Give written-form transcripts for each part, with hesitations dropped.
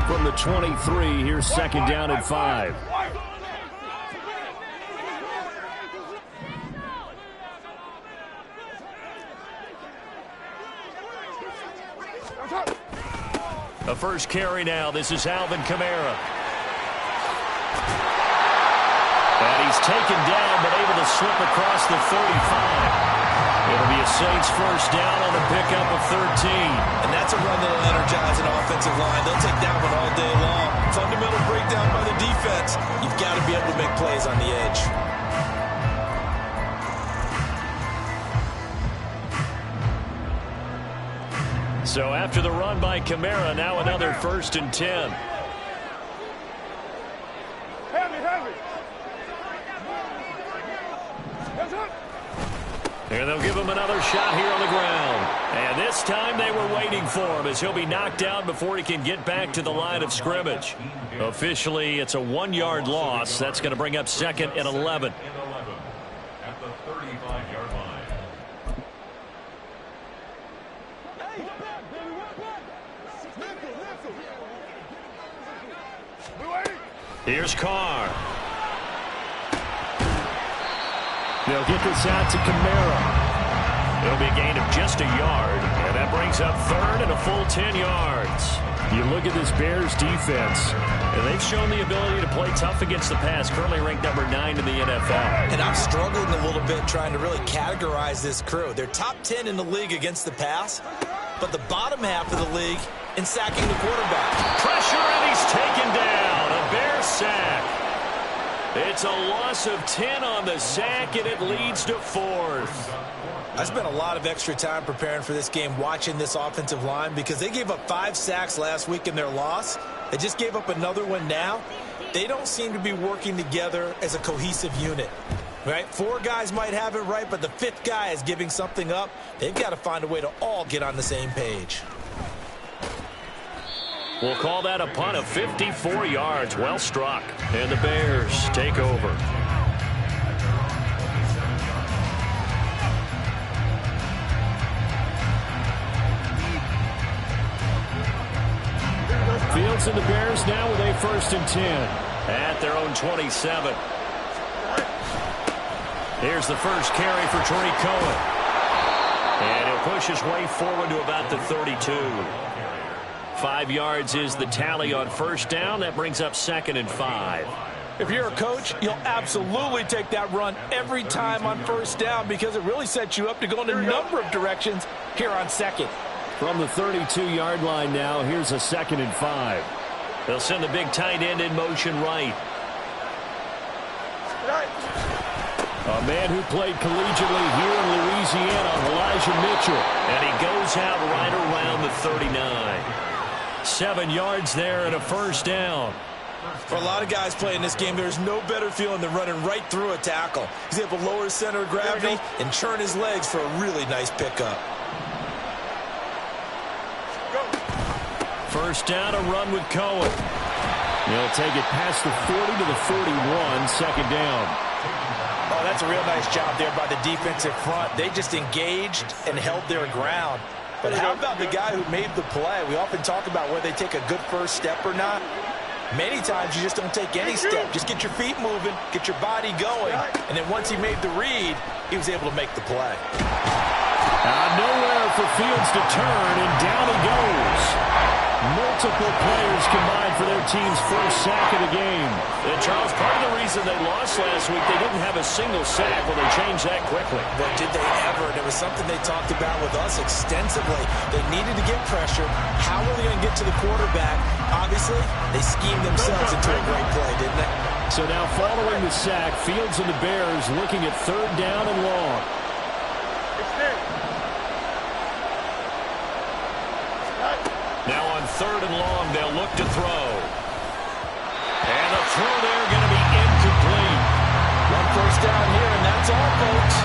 from the 23. Here's second down and 5. A first carry now. This is Alvin Kamara. And he's taken down, but able to slip across the 35. It'll be a Saints first down on the pickup of 13. And that's a run that'll energize an offensive line. They'll take that one all day long. Fundamental breakdown by the defense. You've got to be able to make plays on the edge. So after the run by Kamara, now another first and 10. And they'll give him another shot here on the ground. And this time they were waiting for him as he'll be knocked down before he can get back to the line of scrimmage. Officially, it's a 1-yard loss. That's going to bring up second and 11. At the 35-yard line. Here's Carr. They'll get this out to Kamara. It'll be a gain of just a yard, and that brings up third and a full 10 yards. You look at this Bears defense, and they've shown the ability to play tough against the pass, currently ranked number 9 in the NFL. And I'm struggling a little bit trying to really categorize this crew. They're top 10 in the league against the pass, but the bottom half of the league in sacking the quarterback. Pressure, and he's taken down. A Bears sack. It's a loss of 10 on the sack, and it leads to fourth. I spent a lot of extra time preparing for this game watching this offensive line because they gave up 5 sacks last week in their loss. They just gave up another one now. They don't seem to be working together as a cohesive unit. Right? 4 guys might have it right, but the 5th guy is giving something up. They've got to find a way to all get on the same page. We'll call that a punt of 54 yards. Well struck. And the Bears take over. Fields and the Bears now with a first and 10 at their own 27. Here's the first carry for Tariq Cohen. And he'll push his way forward to about the 32. 5 yards is the tally on first down. That brings up second and 5. If you're a coach, you'll absolutely take that run every time on first down because it really sets you up to go in a number of directions here on second. From the 32-yard line now, here's a second and 5. They'll send the big tight end in motion right. A man who played collegiately here in Louisiana, Elijah Mitchell. And he goes out right around the 39. 7 yards there and a first down. For a lot of guys playing this game, there's no better feeling than running right through a tackle. He's able to lower his center of gravity and churn his legs for a really nice pickup. First down, a run with Cohen. They'll take it past the 40 to the 41, second down. Oh, that's a real nice job there by the defensive front. They just engaged and held their ground. But how about the guy who made the play? We often talk about whether they take a good first step or not. Many times you just don't take any step. Just get your feet moving, get your body going, and then once he made the read, he was able to make the play. Nowhere for Fields to turn, and down he goes. Multiple players combined for their team's first sack of the game. And Charles, part of the reason they lost last week, they didn't have a single sack. Well, they changed that quickly. But did they ever? And it was something they talked about with us extensively. They needed to get pressure. How were they going to get to the quarterback? Obviously, they schemed themselves into a great play, didn't they? So now following the sack, Fields and the Bears looking at third down and long. Now on third and long, they'll look to throw. And the throw there going to be incomplete. One first down here, and that's all, folks.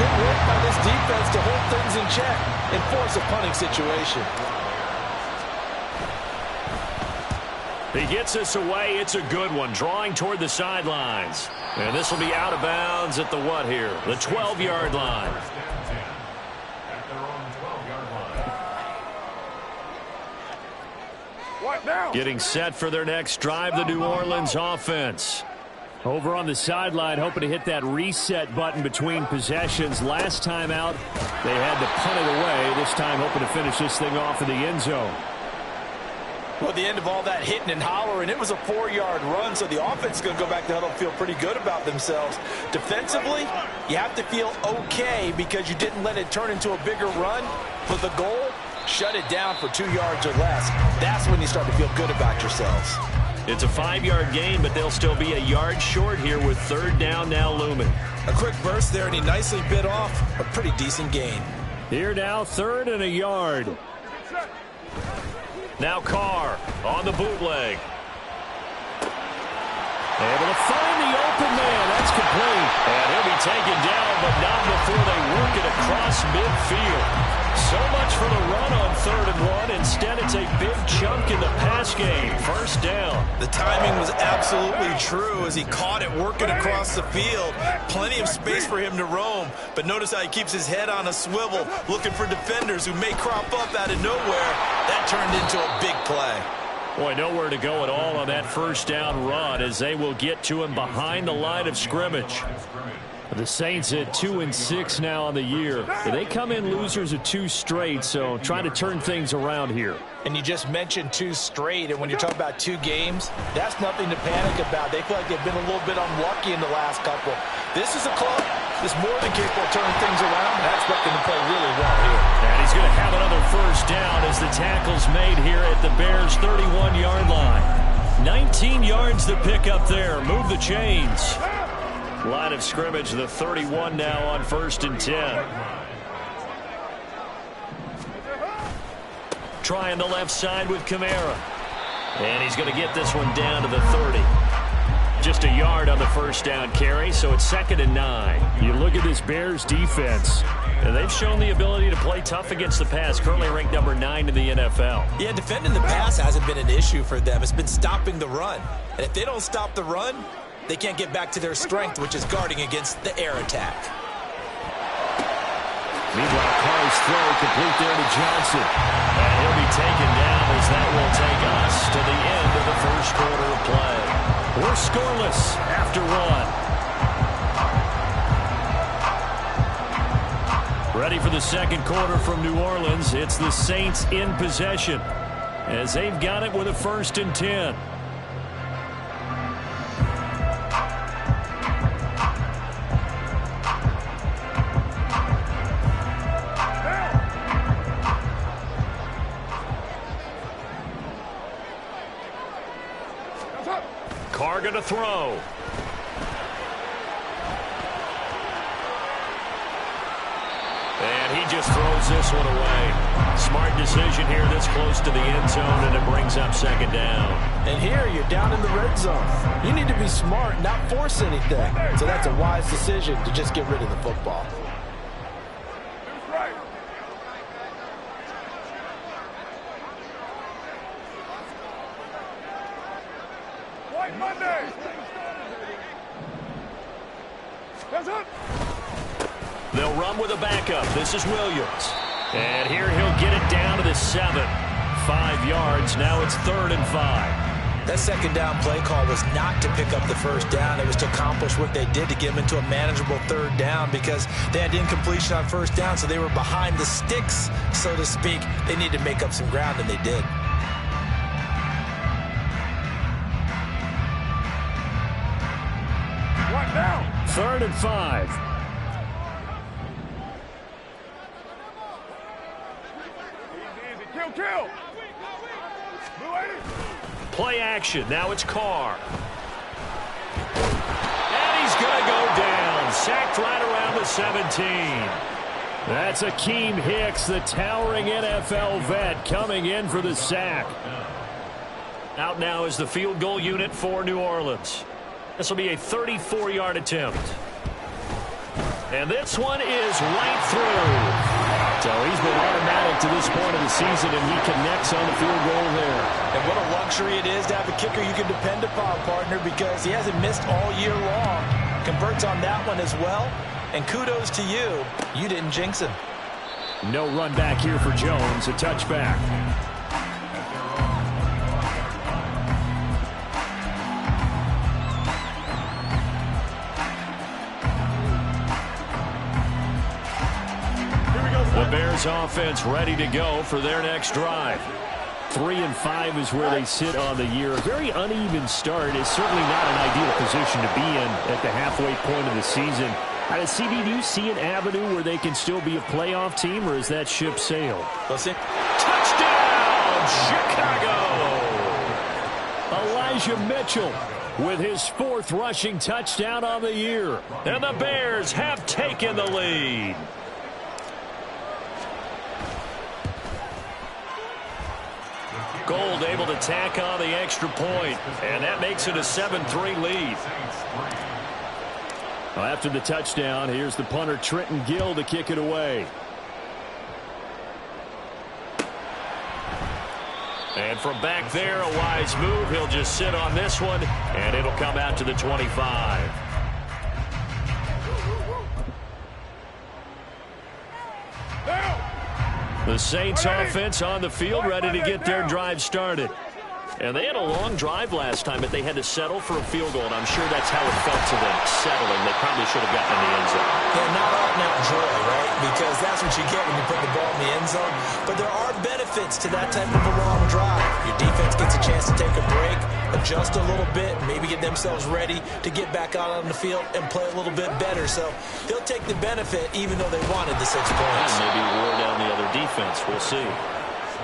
Good work by this defense to hold things in check and force a punting situation. He gets this away. It's a good one, drawing toward the sidelines. And this will be out of bounds at the what here? The 12-yard line. Getting set for their next drive, the New Orleans offense. Over on the sideline, hoping to hit that reset button between possessions. Last time out, they had to punt it away. This time, hoping to finish this thing off in the end zone. Well, at the end of all that hitting and hollering, it was a 4-yard run, so the offense is going to go back to huddle and feel pretty good about themselves. Defensively, you have to feel okay because you didn't let it turn into a bigger run. For the goal, shut it down for 2 yards or less. That's when you start to feel good about yourselves. It's a 5-yard gain, but they'll still be a yard short here with third down now looming. A quick burst there, and he nicely bit off a pretty decent gain. Here now, 3rd and a yard. Now Carr on the bootleg. Able to find the open man. That's complete. And he'll be taken down, but not before they work it across midfield. So much for the run on 3rd and 1. Instead, it's a big chunk in the pass game. First down. The timing was absolutely true as he caught it working across the field. Plenty of space for him to roam. But notice how he keeps his head on a swivel, looking for defenders who may crop up out of nowhere. That turned into a big play. Boy, nowhere to go at all on that first down run as they will get to him behind the line of scrimmage. The Saints at 2-6 now on the year. They come in losers of 2 straight, so trying to turn things around here. And you just mentioned 2 straight, and when you're talking about 2 games, that's nothing to panic about. They feel like they've been a little bit unlucky in the last couple. This is a club that's more than capable of turning things around, and I expect them to play really well here. And he's going to have another first down as the tackle's made here at the Bears' 31-yard line. 19 yards to pick up there. Move the chains. Line of scrimmage, the 31 now on 1st and 10. Trying the left side with Kamara. And he's going to get this one down to the 30. Just a yard on the first down carry, so it's 2nd and 9. You look at this Bears defense. And they've shown the ability to play tough against the pass, currently ranked number 9 in the NFL. Yeah, defending the pass hasn't been an issue for them. It's been stopping the run. And if they don't stop the run, they can't get back to their strength, which is guarding against the air attack. Meanwhile, Carr's throw complete there to Johnson. And he'll be taken down as that will take us to the end of the first quarter of play. We're scoreless after 1. Ready for the second quarter from New Orleans. It's the Saints in possession as they've got it with a 1st and 10. Carr going to throw. And he just throws this one away. Smart decision here this close to the end zone, and it brings up 2nd down. And here you're down in the red zone. You need to be smart, not force anything. So that's a wise decision to just get rid of the football. They'll run with a backup. This is Williams. And here he'll get it down to the 7. 5 yards. Now it's 3rd and 5. That 2nd down play call was not to pick up the first down. It was to accomplish what they did to get them into a manageable 3rd down because they had incompletion on 1st down, so they were behind the sticks, so to speak. They needed to make up some ground, and they did. What now? 3rd and 5. Kill. Play action. Now it's Carr. And he's going to go down. Sacked right around the 17. That's Akeem Hicks, the towering NFL vet, coming in for the sack. Out now is the field goal unit for New Orleans. This will be a 34-yard attempt. And this one is right through. So he's been automatic to this point of the season, and he connects on the field goal there. And what a luxury it is to have a kicker you can depend upon, partner, because he hasn't missed all year long. Converts on that one as well. And kudos to you. You didn't jinx him. No run back here for Jones. A touchback. Bears offense ready to go for their next drive. 3-5 is where they sit on the year. A very uneven start is certainly not an ideal position to be in at the halfway point of the season. CB, do you see an avenue where they can still be a playoff team, or is that ship sailed? Listen. Touchdown, Chicago! Elijah Mitchell with his 4th rushing touchdown on the year. And the Bears have taken the lead. Gold able to tack on the extra point, and that makes it a 7-3 lead. Well, after the touchdown, here's the punter Trenton Gill to kick it away. And from back there, a wise move. He'll just sit on this one, and it'll come out to the 25. The Saints offense on the field, ready to get their drive started. And they had a long drive last time, but they had to settle for a field goal, and I'm sure that's how it felt to them, settling. They probably should have gotten in the end zone. Yeah, not out and out joy, right? Because that's what you get when you put the ball in the end zone. But there are benefits to that type of a long drive. Your defense gets a chance to take a break, adjust a little bit, maybe get themselves ready to get back out on the field and play a little bit better. So they'll take the benefit even though they wanted the 6 points. And maybe wear down the other defense. We'll see.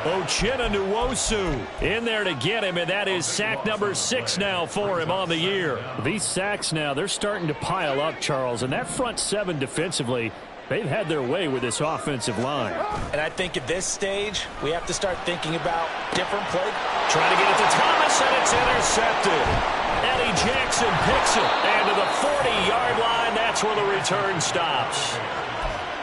Uchenna Nwosu in there to get him, and that is sack number 6 now for him on the year. These sacks now, they're starting to pile up, Charles, and that front 7 defensively, they've had their way with this offensive line. And I think at this stage, we have to start thinking about different play. Trying to get it to Thomas, and it's intercepted. Eddie Jackson picks it, and to the 40-yard line, that's where the return stops.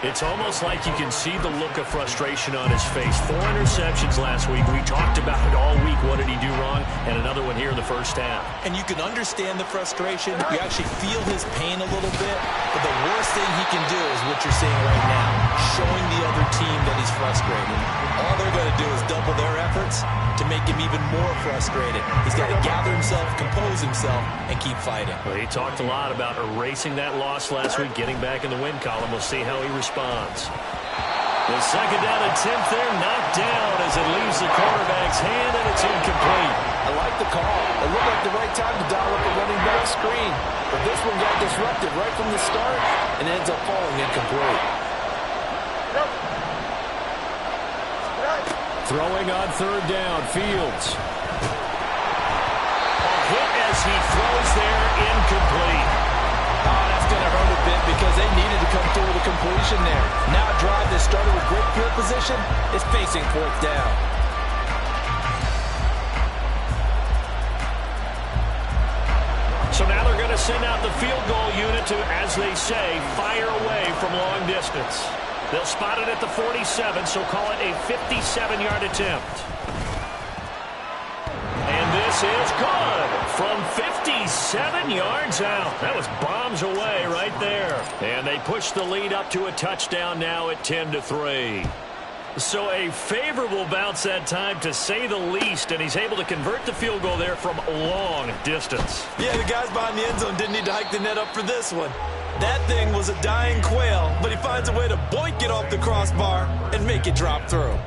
It's almost like you can see the look of frustration on his face. 4 interceptions last week. We talked about it all week. What did he do wrong? And another one here in the first half. And you can understand the frustration. You actually feel his pain a little bit. But the worst thing he can do is what you're seeing right now, showing the other team that he's frustrated. All they're going to do is double their efforts to make him even more frustrated. He's got to gather himself, compose himself, and keep fighting. Well, he talked a lot about erasing that loss last week, getting back in the win column. We'll see how he responds. The second down attempt there, knocked down as it leaves the quarterback's hand, and it's incomplete. I like the call. It looked like the right time to dial up a running back screen. But this one got disrupted right from the start and ends up falling incomplete. Throwing on third down, Fields. A hit as he throws there, incomplete. Oh, that's going to hurt a bit because they needed to come through with a completion there. Now a drive that started with great field position is facing 4th down. So now they're going to send out the field goal unit to, as they say, fire away from long distance. They'll spot it at the 47, so call it a 57-yard attempt. And this is good from 57 yards out. That was bombs away right there. And they push the lead up to a touchdown now at 10-3. So a favorable bounce that time, to say the least, and he's able to convert the field goal there from long distance. Yeah, the guys behind the end zone didn't need to hike the net up for this one. That thing was a dying quail, but he finds a way to boink it off the crossbar and make it drop through.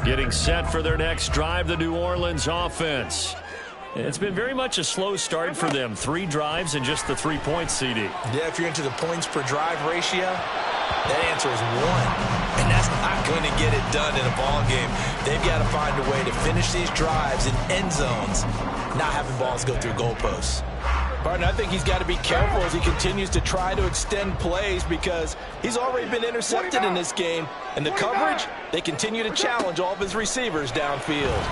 Getting set for their next drive, the New Orleans offense. It's been very much a slow start for them. 3 drives and just the 3 points, CD. Yeah, if you're into the points per drive ratio, that answer is 1. And that's not going to get it done in a ball game. They've got to find a way to finish these drives in end zones, not having balls go through goalposts. Partner, I think he's got to be careful as he continues to try to extend plays because he's already been intercepted in this game. And the coverage, they continue to challenge all of his receivers downfield.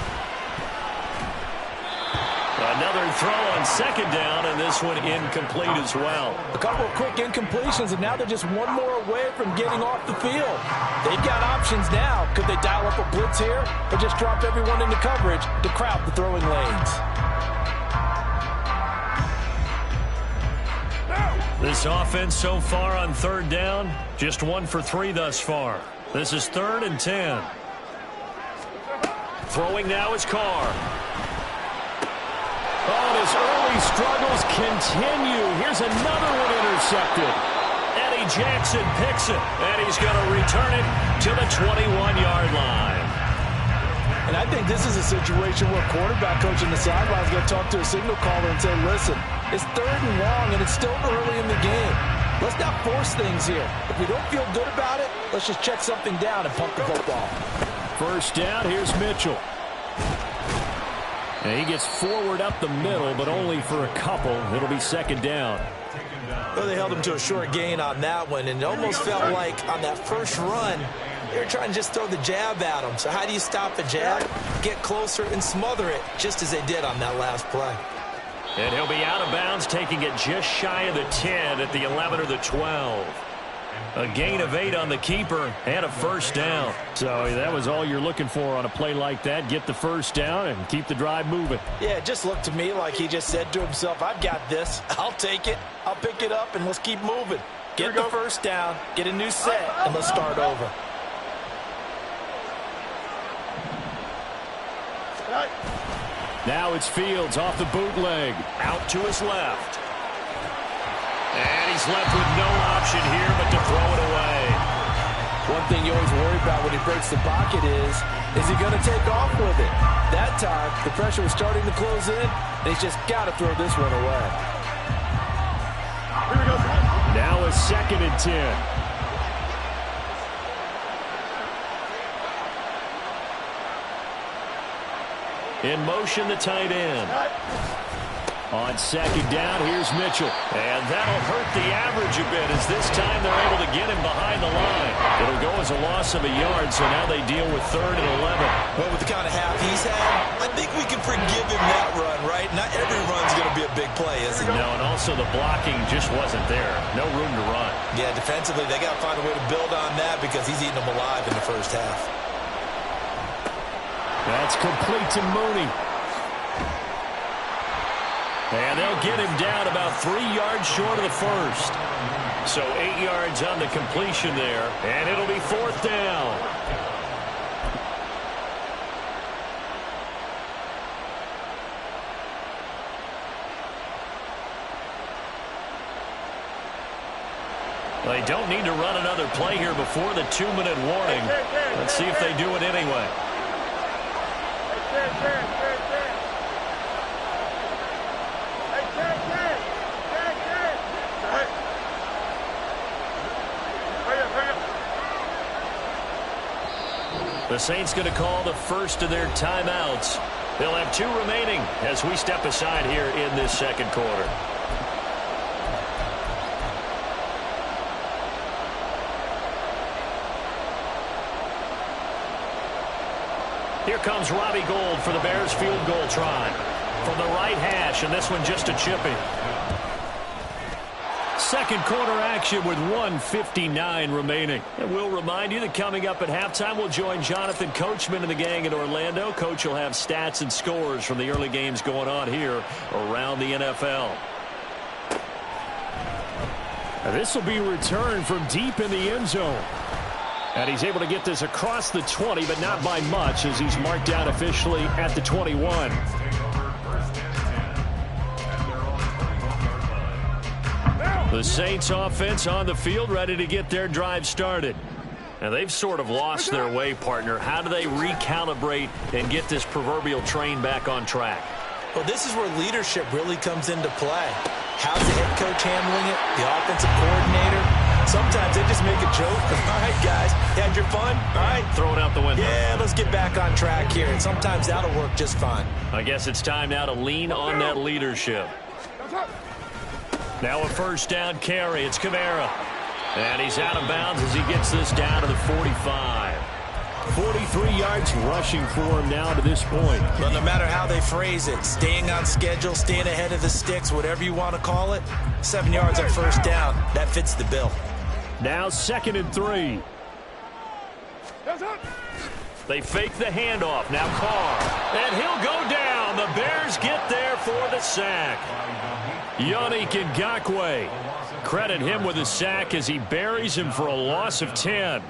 Another throw on second down, and this one incomplete as well. A couple of quick incompletions, and now they're just one more away from getting off the field. They've got options now. Could they dial up a blitz here or just drop everyone into coverage to crowd the throwing lanes? This offense so far on third down, just 1 for 3 thus far. This is 3rd and 10. Throwing now is Carr. Oh, and his early struggles continue. Here's another one intercepted. Eddie Jackson picks it, and he's going to return it to the 21-yard line. And I think this is a situation where quarterback coach on the sideline is going to talk to a signal caller and say, listen, it's 3rd and long, and it's still early in the game. Let's not force things here. If we don't feel good about it, let's just check something down and pump the football. 1st down, here's Mitchell. And he gets forward up the middle, but only for a couple. It'll be 2nd down. Well, they held him to a short gain on that one, and it almost felt like on that first run, they were trying to just throw the jab at him. So how do you stop a jab? Get closer and smother it, just as they did on that last play. And he'll be out of bounds, taking it just shy of the 10 at the 11 or the 12. A gain of 8 on the keeper and a 1st down. So that was all you're looking for on a play like that. Get the 1st down and keep the drive moving. Yeah, it just looked to me like he just said to himself, I've got this. I'll take it. I'll pick it up, and let's keep moving. Get the 1st down, get a new set, and let's start over. Now it's Fields off the bootleg. Out to his left. And he's left with no option here but to throw it away. One thing you always worry about when he breaks the pocket is he going to take off with it? That time, the pressure was starting to close in, and he's just got to throw this one away. Now a 2nd and 10. In motion, the tight end. On 2nd down, here's Mitchell. And that'll hurt the average a bit, as this time they're able to get him behind the line. It'll go as a loss of a yard, so now they deal with 3rd and 11. Well, with the kind of half he's had, I think we can forgive him that run, right? Not every run's going to be a big play, is it? No, and also the blocking just wasn't there. No room to run. Yeah, defensively, they got to find a way to build on that because he's eating them alive in the first half. That's complete to Mooney. And they'll get him down about 3 yards short of the 1st. So 8 yards on the completion there, and it'll be 4th down. They don't need to run another play here before the 2-minute warning. Let's see if they do it anyway. The Saints going to call the first of their timeouts. They'll have 2 remaining as we step aside here in this 2nd quarter. Here comes Robbie Gould for the Bears field goal try. From the right hash, and this one just a chipping. 2nd quarter action with 1:59 remaining. And we'll remind you that coming up at halftime, we'll join Jonathan Coachman and the gang in Orlando. Coach will have stats and scores from the early games going on here around the NFL. This will be returned from deep in the end zone. And he's able to get this across the 20, but not by much, as he's marked down officially at the 21. The Saints offense on the field, ready to get their drive started. Now, they've sort of lost their way, partner. How do they recalibrate and get this proverbial train back on track? Well, this is where leadership really comes into play. How's the head coach handling it? The offensive coordinator? Sometimes they just make a joke. All right, guys, you had your fun? All right. Throw it out the window. Yeah, let's get back on track here. And sometimes that'll work just fine. I guess it's time now to lean on that leadership. Now a 1st down carry. It's Kamara. And he's out of bounds as he gets this down to the 45. 43 yards rushing for him now to this point. Well, no matter how they phrase it, staying on schedule, staying ahead of the sticks, whatever you want to call it, 7 yards on 1st down, that fits the bill. Now 2nd and 3. They fake the handoff. Now Carr. And he'll go down. The Bears get there for the sack. Yannick Ngakoue. Credit him with a sack as he buries him for a loss of 10.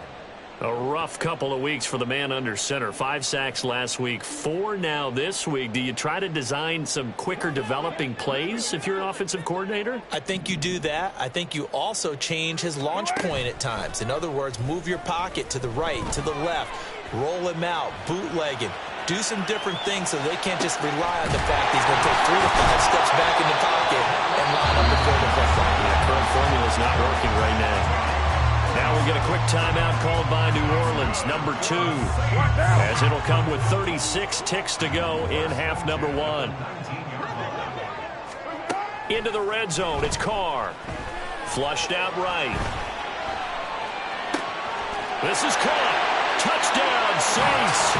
A rough couple of weeks for the man under center. 5 sacks last week, 4 now this week. Do you try to design some quicker developing plays if you're an offensive coordinator? I think you do that. I think you also change his launch point at times. In other words, move your pocket to the right, to the left, roll him out, bootleg him. Do some different things so they can't just rely on the fact he's going to take 3 to 5 steps back in the pocket and line up before the football. Yeah, current formula is not working right now. Now we get a quick timeout called by New Orleans, number 2, as it'll come with 36 ticks to go in half number 1. Into the red zone, it's Carr. Flushed out right. This is caught. Touchdown, Saints.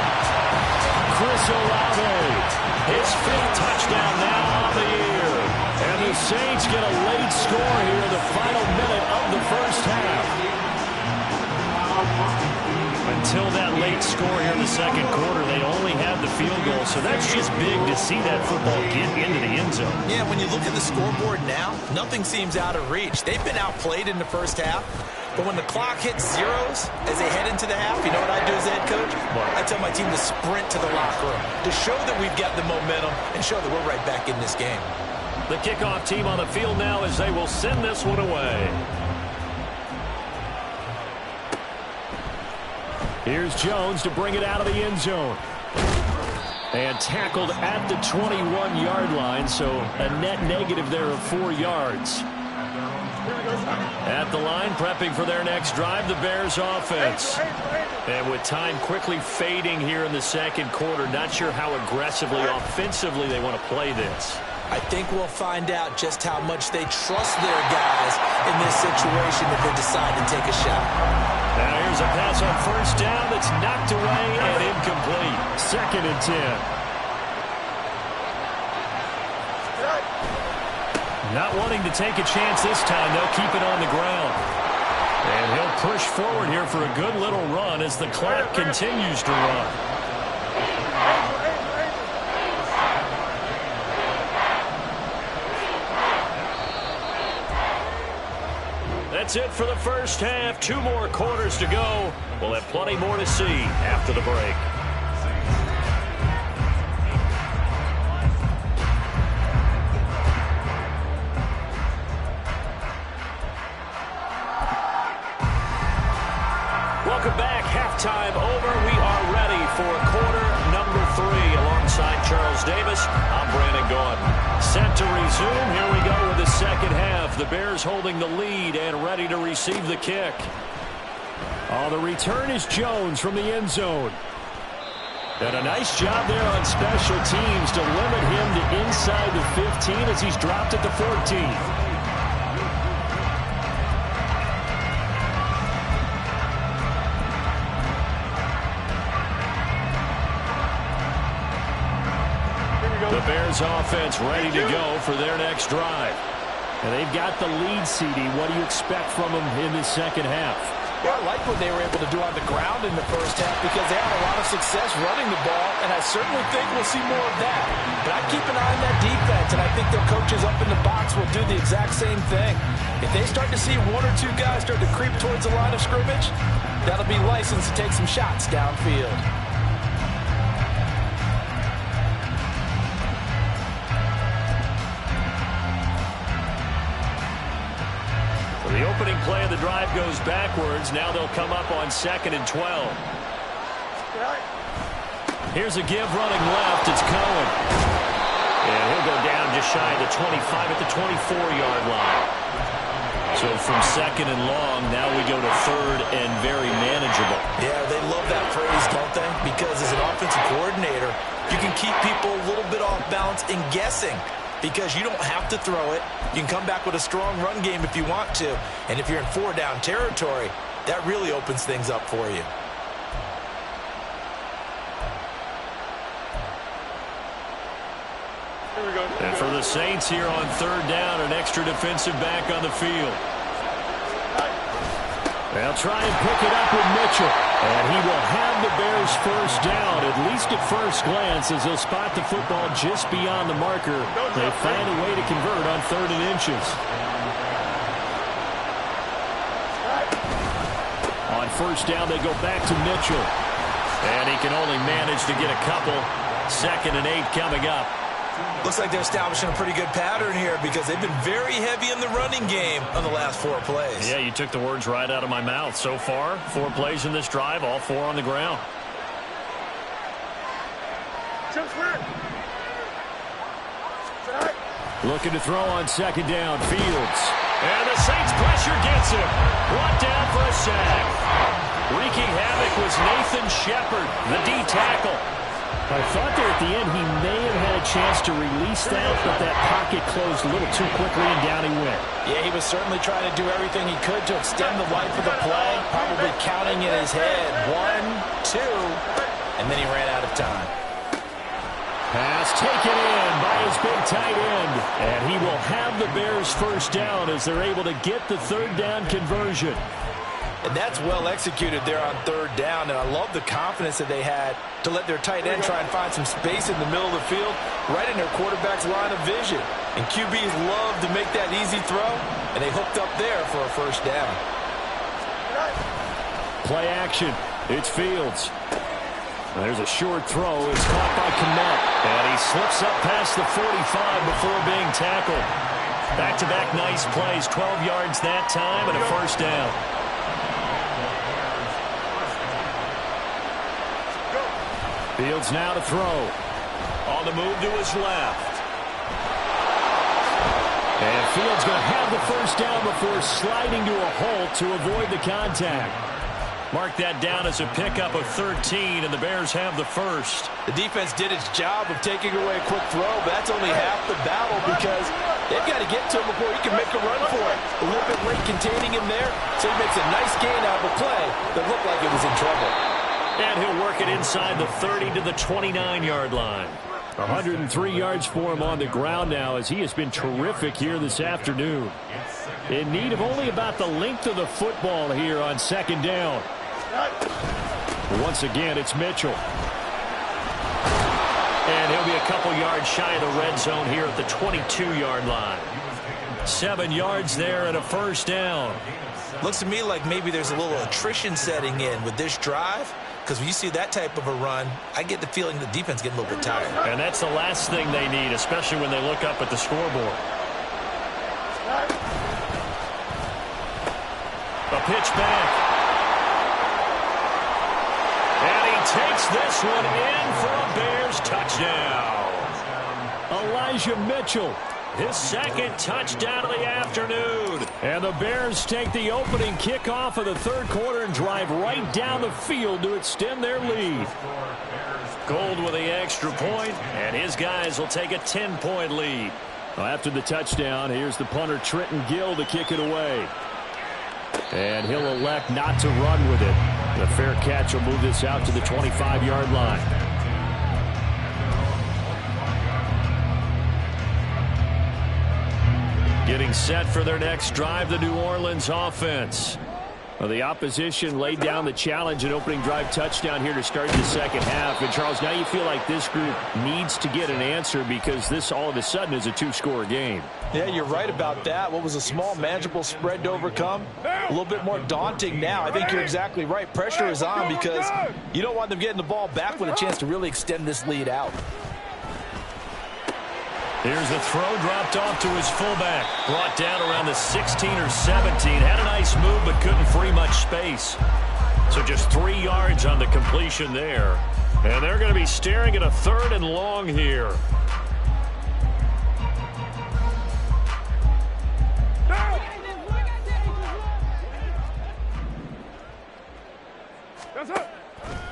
Chris Olave, his 5th touchdown now on the year. And the Saints get a late score here in the final minute of the first half. Until that late score here in the second quarter, they only had the field goal, so that's just big to see that football get into the end zone. Yeah, when you look at the scoreboard now, nothing seems out of reach. They've been outplayed in the first half, but when the clock hits zeros as they head into the half, you know what I do as the head coach? What? I tell my team to sprint to the locker room to show that we've got the momentum and show that we're right back in this game. The kickoff team on the field now as they will send this one away. Here's Jones to bring it out of the end zone. And tackled at the 21-yard line, so a net negative there of 4 yards. At the line, prepping for their next drive, the Bears offense. And with time quickly fading here in the second quarter, not sure how aggressively, offensively they want to play this. I think we'll find out just how much they trust their guys in this situation if they decide to take a shot. Now here's a pass on first down that's knocked away and incomplete. 2nd and 10. Not wanting to take a chance this time, they'll keep it on the ground. And he'll push forward here for a good little run as the clock continues to run. That's it for the first half. 2 more quarters to go. We'll have plenty more to see after the break. Welcome back. Halftime over. We are ready for quarter number 3 alongside Charles Davis. I'm Brandon Gaudin. Set to resume. Here we go with the second half. The Bears holding the lead and ready to receive the kick. Oh, the return is Jones from the end zone. And a nice job there on special teams to limit him to inside the 15 as he's dropped at the 14. The Bears offense ready to go for their next drive. And they've got the lead, CD. What do you expect from them in this second half? Well, I like what they were able to do on the ground in the first half because they had a lot of success running the ball, and I certainly think we'll see more of that. But I keep an eye on that defense, and I think their coaches up in the box will do the exact same thing. If they start to see 1 or 2 guys start to creep towards the line of scrimmage, that'll be license to take some shots downfield. The opening play of the drive goes backwards. Now they'll come up on 2nd and 12. Here's a give running left. It's Cohen. And he'll go down just shy of the 25 at the 24-yard line. So from 2nd and long, now we go to 3rd and very manageable. Yeah, they love that phrase, don't they? Because as an offensive coordinator, you can keep people a little bit off balance and guessing. Because you don't have to throw it. You can come back with a strong run game if you want to. And if you're in 4-down territory, that really opens things up for you. Here we go. And for the Saints here on 3rd down, an extra defensive back on the field. They'll try and pick it up with Mitchell. And he will have the Bears first down, at least at first glance, as he'll spot the football just beyond the marker. They find a way to convert on 3rd and inches. On first down. They go back to Mitchell. And he can only manage to get a couple. 2nd and 8 coming up. Looks like they're establishing a pretty good pattern here because they've been very heavy in the running game on the last 4 plays. Yeah, you took the words right out of my mouth. So far, 4 plays in this drive, all 4 on the ground. Looking to throw on 2nd down. Fields. And the Saints pressure gets him. Brought down for a sack. Wreaking havoc was Nathan Shepard, the D tackle. I thought there at the end he may have had a chance to release that, but that pocket closed a little too quickly and down he went. Yeah, he was certainly trying to do everything he could to extend the life of the play, probably counting in his head 1, 2, and then he ran out of time. Pass taken in by his big tight end, and he will have the Bears first down as they're able to get the 3rd down conversion. And that's well executed there on 3rd down, and I love the confidence that they had to let their tight end try and find some space in the middle of the field, right in their quarterback's line of vision. And QBs love to make that easy throw, and they hooked up there for a first down. Play action. It's Fields. There's a short throw. It's caught by Kmet. And he slips up past the 45 before being tackled. Back-to-back nice plays. 12 yards that time and a first down. Fields now to throw. On the move to his left. And Fields going to have the first down before sliding to a halt to avoid the contact. Mark that down as a pickup of 13, and the Bears have the first. The defense did its job of taking away a quick throw, but that's only half the battle because they've got to get to him before he can make a run for it. A little bit late containing him there, so he makes a nice gain out of a play that looked like it was in trouble. And he'll work it inside the 30 to the 29-yard line. 103 yards for him on the ground now as he has been terrific here this afternoon. In need of only about the length of the football here on 2nd down. Once again, it's Mitchell. And he'll be a couple yards shy of the red zone here at the 22-yard line. 7 yards there and a first down. Looks to me like maybe there's a little attrition setting in with this drive, because when you see that type of a run, I get the feeling the defense getting a little bit tired. And that's the last thing they need, especially when they look up at the scoreboard. A pitch back. And he takes this one in for a Bears touchdown. Elijah Mitchell. His 2nd touchdown of the afternoon. And the Bears take the opening kickoff of the 3rd quarter and drive right down the field to extend their lead. Gold with the extra point, and his guys will take a 10-point lead. Well, after the touchdown, here's the punter Trenton Gill to kick it away. And he'll elect not to run with it. The fair catch will move this out to the 25-yard line. Getting set for their next drive, the New Orleans offense. Well, the opposition laid down the challenge and opening drive touchdown here to start the 2nd half. And, Charles, now you feel like this group needs to get an answer because this all of a sudden is a 2-score game. Yeah, you're right about that. What was a small, manageable spread to overcome? A little bit more daunting now. I think you're exactly right. Pressure is on because you don't want them getting the ball back with a chance to really extend this lead out. Here's the throw dropped off to his fullback. Brought down around the 16 or 17. Had a nice move but couldn't free much space. So just 3 yards on the completion there. And they're going to be staring at a 3rd and long here.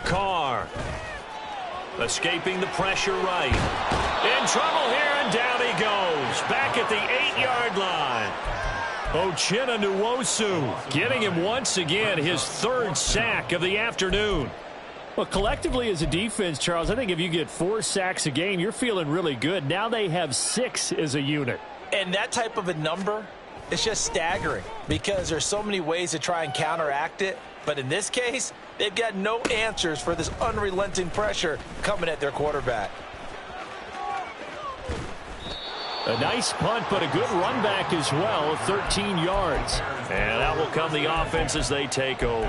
Carr. Escaping the pressure right. In trouble here, and down he goes. Back at the 8-yard line. Uchenna Nwosu getting him once again his 3rd sack of the afternoon. Well, collectively as a defense, Charles, I think if you get 4 sacks a game, you're feeling really good. Now they have 6 as a unit. And that type of a number, it's just staggering because there's so many ways to try and counteract it. But in this case, they've got no answers for this unrelenting pressure coming at their quarterback. A nice punt, but a good run back as well, 13 yards. And out will come the offense as they take over.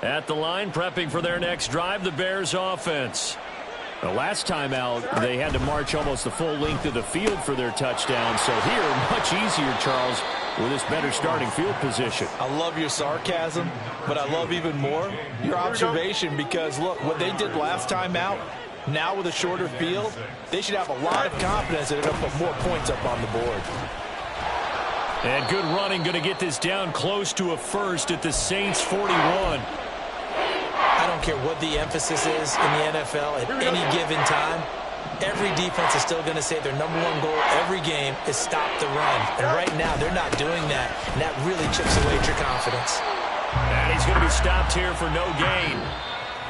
At the line, prepping for their next drive, the Bears offense. The last time out, they had to march almost the full length of the field for their touchdown. So here, much easier, Charles, with this better starting field position. I love your sarcasm, but I love even more your observation because, look, what they did last time out, now with a shorter field, they should have a lot of confidence that they're going to put more points up on the board. And good running, going to get this down close to a first at the Saints 41. I don't care what the emphasis is in the NFL at any given time. Every defense is still going to say their number one goal every game is stop the run. And right now, they're not doing that, and that really chips away at your confidence. And he's going to be stopped here for no gain.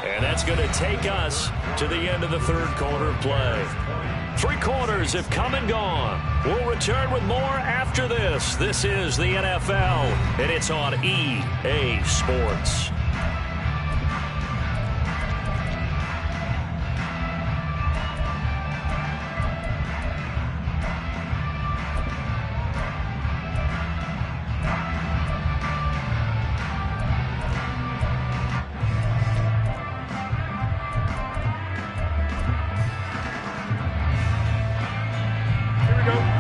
And that's going to take us to the end of the third quarter of play. 3 quarters have come and gone. We'll return with more after this. This is the NFL, and it's on EA Sports.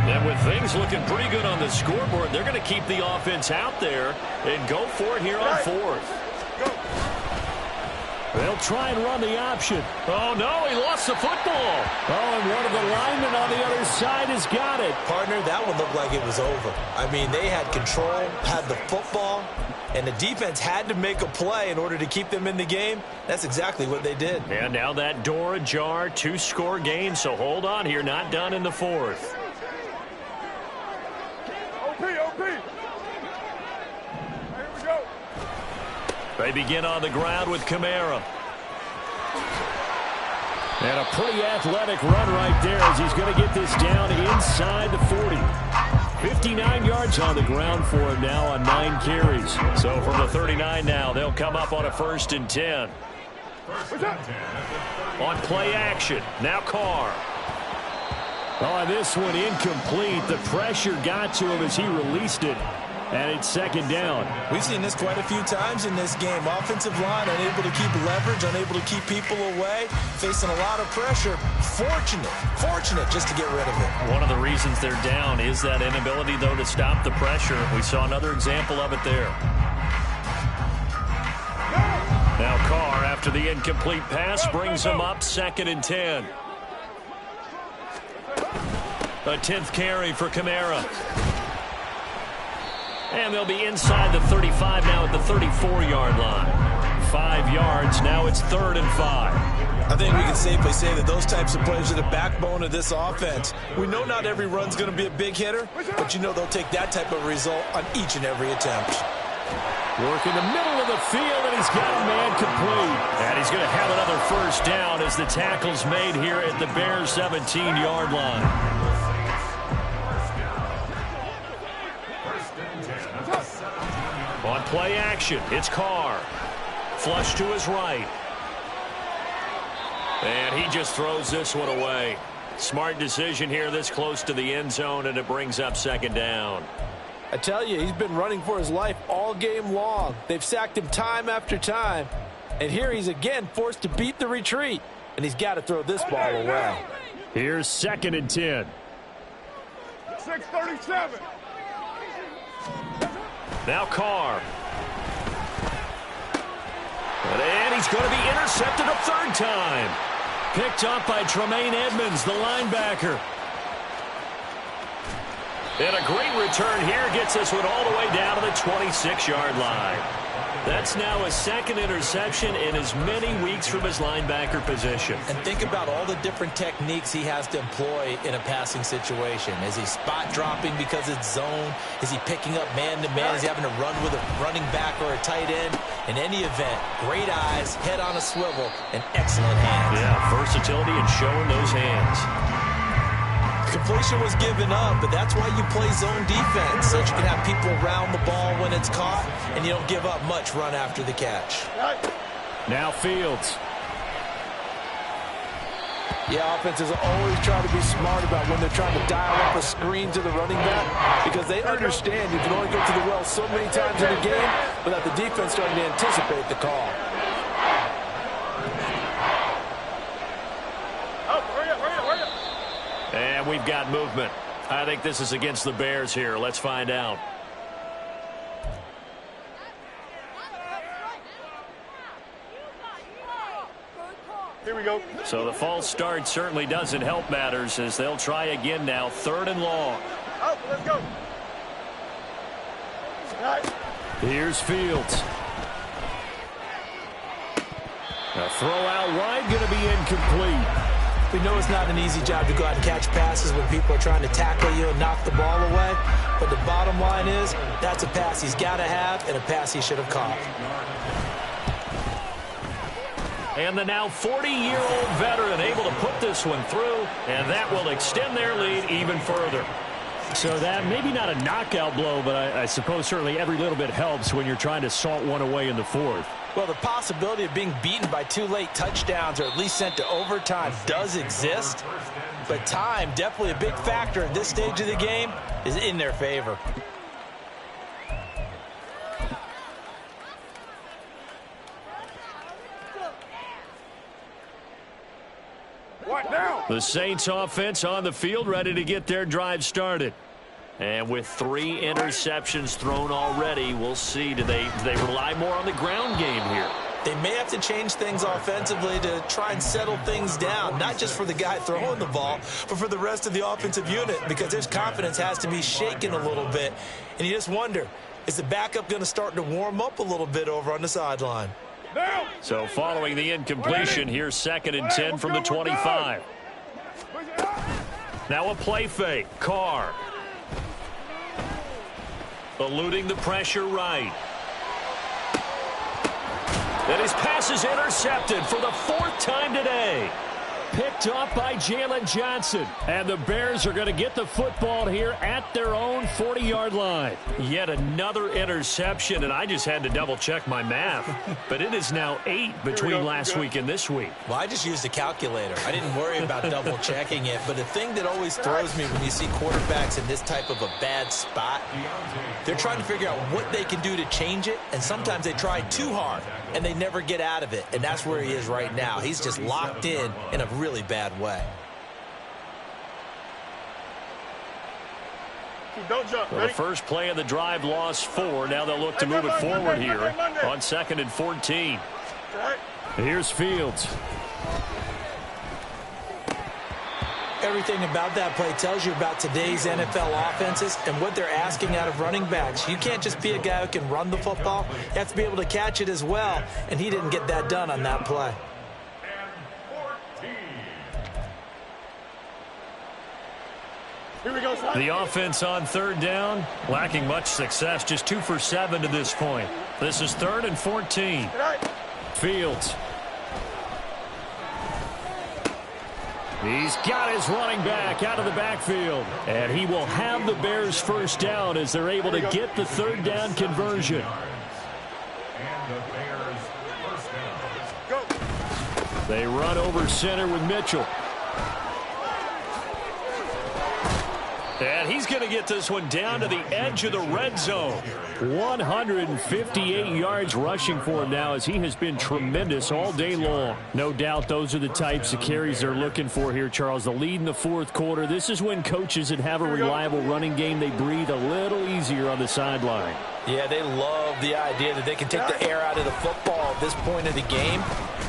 And with things looking pretty good on the scoreboard, they're going to keep the offense out there and go for it here on 4th. They'll try and run the option. Oh, no, he lost the football. Oh, and one of the linemen on the other side has got it. Partner, that one looked like it was over. I mean, they had control, had the football, and the defense had to make a play in order to keep them in the game. That's exactly what they did. And now that door ajar, 2-score game, so hold on here, not done in the 4th. They begin on the ground with Kamara. And a pretty athletic run right there as he's going to get this down inside the 40. 59 yards on the ground for him now on 9 carries. So from the 39 now, they'll come up on a 1st and 10. On play action, now Carr. Oh, this one incomplete. The pressure got to him as he released it. And it's 2nd down. We've seen this quite a few times in this game. Offensive line unable to keep leverage, unable to keep people away, facing a lot of pressure. Fortunate just to get rid of it. One of the reasons they're down is that inability, though, to stop the pressure. We saw another example of it there. Now Carr, after the incomplete pass, brings him up 2nd and 10. A 10th carry for Kamara. And they'll be inside the 35 now at the 34-yard line. 5 yards. Now it's 3rd and 5. I think we can safely say that those types of plays are the backbone of this offense. We know not every run's going to be a big hitter, but you know they'll take that type of result on each and every attempt. Work in the middle of the field, and he's got a man complete. And he's going to have another 1st down as the tackle's made here at the Bears' 17-yard line. On play action, it's Carr. Flush to his right. And he just throws this one away. Smart decision here this close to the end zone, and it brings up 2nd down. I tell you, he's been running for his life all game long. They've sacked him time after time. And here he's again forced to beat the retreat. And he's got to throw this ball away. Here's 2nd and 10. 6:37. Now Carr. And he's going to be intercepted a 3rd time. Picked up by Tremaine Edmonds, the linebacker. And a great return here gets this one all the way down to the 26-yard line. That's now his 2nd interception in as many weeks from his linebacker position. And think about all the different techniques he has to employ in a passing situation. Is he spot dropping because it's zone? Is he picking up man-to-man? Is he having to run with a running back or a tight end? In any event, great eyes, head on a swivel, and excellent hands. Yeah, versatility and showing those hands. Completion was given up, but that's why you play zone defense, so that you can have people around the ball when it's caught, and you don't give up much run after the catch. Now Fields. Yeah, offenses always try to be smart about when they're trying to dial up a screen to the running back because they understand you can only get to the well so many times in a game without the defense starting to anticipate the call. And we've got movement. I think this is against the Bears here. Let's find out. Here we go. So the false start certainly doesn't help matters as they'll try again now. 3rd and long. Out, let's go. Right. Here's Fields. A throw out wide, going to be incomplete. We know it's not an easy job to go out and catch passes when people are trying to tackle you and knock the ball away. But the bottom line is that's a pass he's got to have and a pass he should have caught. And the now 40-year-old veteran able to put this one through, and that will extend their lead even further. So that maybe not a knockout blow, but I suppose certainly every little bit helps when you're trying to salt one away in the 4th. Well, the possibility of being beaten by 2 late touchdowns or at least sent to overtime does exist. But time, definitely a big factor at this stage of the game, is in their favor. What now? The Saints offense on the field ready to get their drive started. And with 3 interceptions thrown already, we'll see. Do they rely more on the ground game here? They may have to change things offensively to try and settle things down, not just for the guy throwing the ball, but for the rest of the offensive unit, because their confidence has to be shaken a little bit. And you just wonder, is the backup going to start to warm up a little bit over on the sideline? So following the incompletion, here's 2nd and 10 from the 25. Now a play fake. Carr. Eluding the pressure right. And his pass is intercepted for the 4th time today. Picked off by Jalen Johnson. And the Bears are going to get the football here at their own 40-yard line. Yet another interception, and I just had to double-check my math. But it is now 8 between last week and this week. Well, I just used a calculator. I didn't worry about double-checking it. But the thing that always throws me when you see quarterbacks in this type of a bad spot, they're trying to figure out what they can do to change it, and sometimes they try too hard, and they never get out of it. And that's where he is right now. He's just locked in a really bad way. Don't jump. Well, the first play of the drive lost 4. Now they'll look to move it forward here on 2nd and 14. Here's Fields. Everything about that play tells you about today's NFL offenses and what they're asking out of running backs. You can't just be a guy who can run the football. You have to be able to catch it as well, and he didn't get that done on that play. Here we go, son. The offense on 3rd down, lacking much success, just 2 for 7 to this point. This is 3rd and 14. Fields. He's got his running back out of the backfield. And he will have the Bears first down as they're able to get the 3rd down conversion. And the Bears first down. Go. They run over center with Mitchell. And he's going to get this one down to the edge of the red zone. 158 yards rushing for him now as he has been tremendous all day long. No doubt those are the types of carries they're looking for here, Charles. The lead in the 4th quarter. This is when coaches that have a reliable running game, they breathe a little easier on the sideline. Yeah, they love the idea that they can take the air out of the football at this point of the game.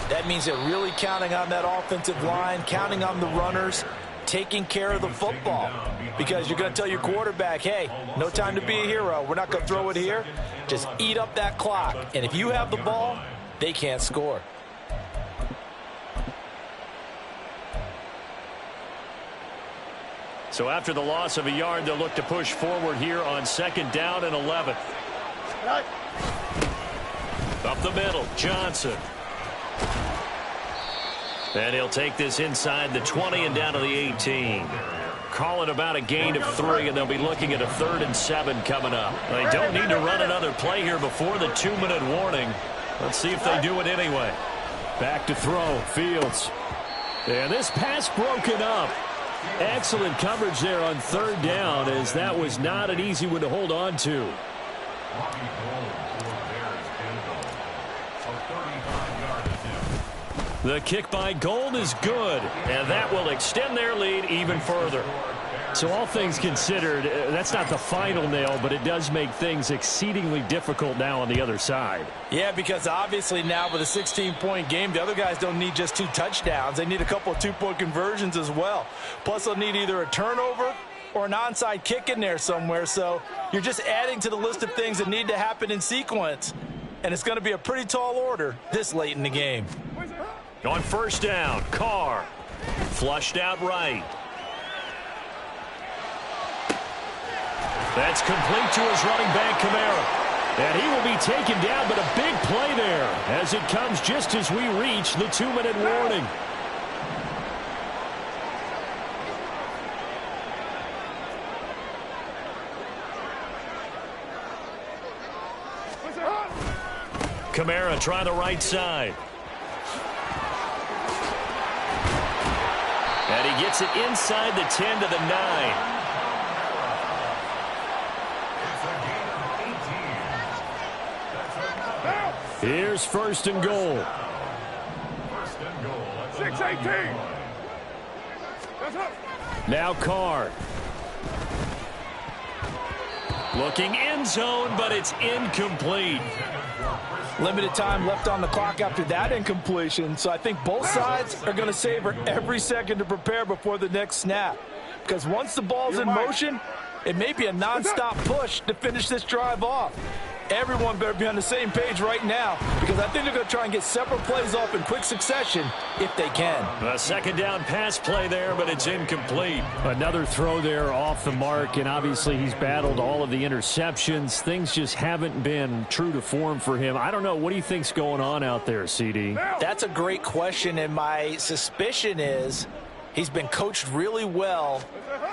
That means they're really counting on that offensive line, counting on the runners, taking care of the football, because you're going to tell your quarterback, hey, no time to be a hero. We're not going to throw it here. Just eat up that clock. And if you have the ball, they can't score. So after the loss of a yard, they'll look to push forward here on 2nd down and 11. Up the middle, Johnson. And he'll take this inside the 20 and down to the 18. Call it about a gain of 3, and they'll be looking at a 3rd and 7 coming up. They don't need to run another play here before the 2-minute warning. Let's see if they do it anyway. Back to throw, Fields. And this pass broken up. Excellent coverage there on third down, as that was not an easy one to hold on to. The kick by Gold is good, and that will extend their lead even further. So all things considered, that's not the final nail, but it does make things exceedingly difficult now on the other side. Yeah, because obviously now with a 16-point game, the other guys don't need just 2 touchdowns. They need a couple of 2-point conversions as well. Plus, they'll need either a turnover or an onside kick in there somewhere. So you're just adding to the list of things that need to happen in sequence. And it's going to be a pretty tall order this late in the game. On first down, Carr flushed out right. That's complete to his running back, Kamara. And he will be taken down, but a big play there as it comes just as we reach the 2-minute warning. Kamara trying the right side. And he gets it inside the 10 to the 9. Here's first and goal. 6-18. Now Carr. Looking end zone, but it's incomplete. Limited time left on the clock after that incompletion, so I think both sides are going to savor every second to prepare before the next snap. Because once the ball's in motion, it may be a nonstop push to finish this drive off. Everyone better be on the same page right now, because I think they're going to try and get several plays off in quick succession if they can. A second down pass play there, but it's incomplete. Another throw there off the mark, and obviously he's battled all of the interceptions. Things just haven't been true to form for him. I don't know. What do you think's going on out there, CD? That's a great question, and my suspicion is he's been coached really well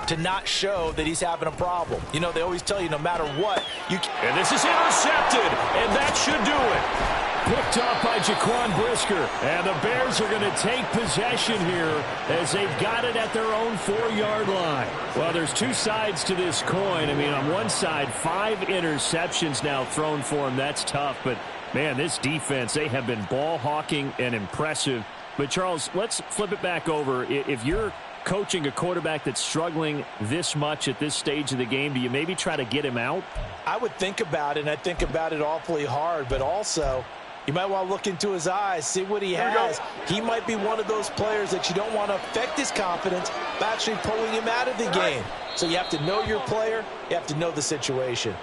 to not show that he's having a problem. You know, they always tell you no matter what, you can. And this is intercepted, and that should do it. Picked up by Jaquan Brisker, and the Bears are going to take possession here as they've got it at their own 4-yard line. Well, there's two sides to this coin. I mean, on one side, 5 interceptions now thrown for him. That's tough, but, man, this defense, they have been ball hawking and impressive. But, Charles, let's flip it back over. If you're coaching a quarterback that's struggling this much at this stage of the game, do you maybe try to get him out? I would think about it, and I think about it awfully hard, but also you might want to look into his eyes, see what he has. He might be one of those players that you don't want to affect his confidence by actually pulling him out of the game. So you have to know your player. You have to know the situation.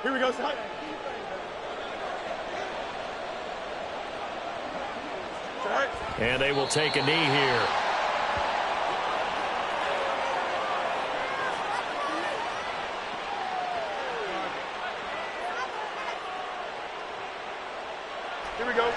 Here we go, Scott. And they will take a knee here. Here we go.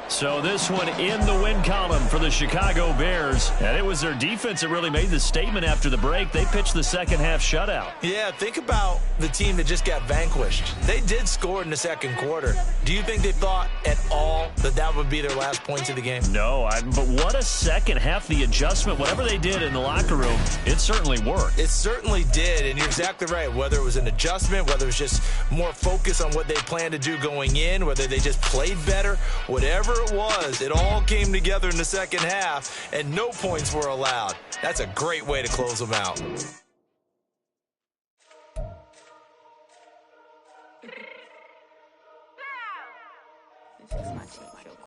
So this one in the win column for the Chicago Bears. And it was their defense that really made the statement after the break. They pitched the second half shutout. Yeah, think about the team that just got vanquished. They did score in the second quarter. Do you think they thought at all that that would be their last points of the game? No, but what a second half. The adjustment, whatever they did in the locker room, it certainly worked. It certainly did, and you're exactly right. Whether it was an adjustment, whether it was just more focus on what they planned to do going in, whether they just played better, whatever it was, it all came together in the second half, and no points were allowed. That's a great way to close them out.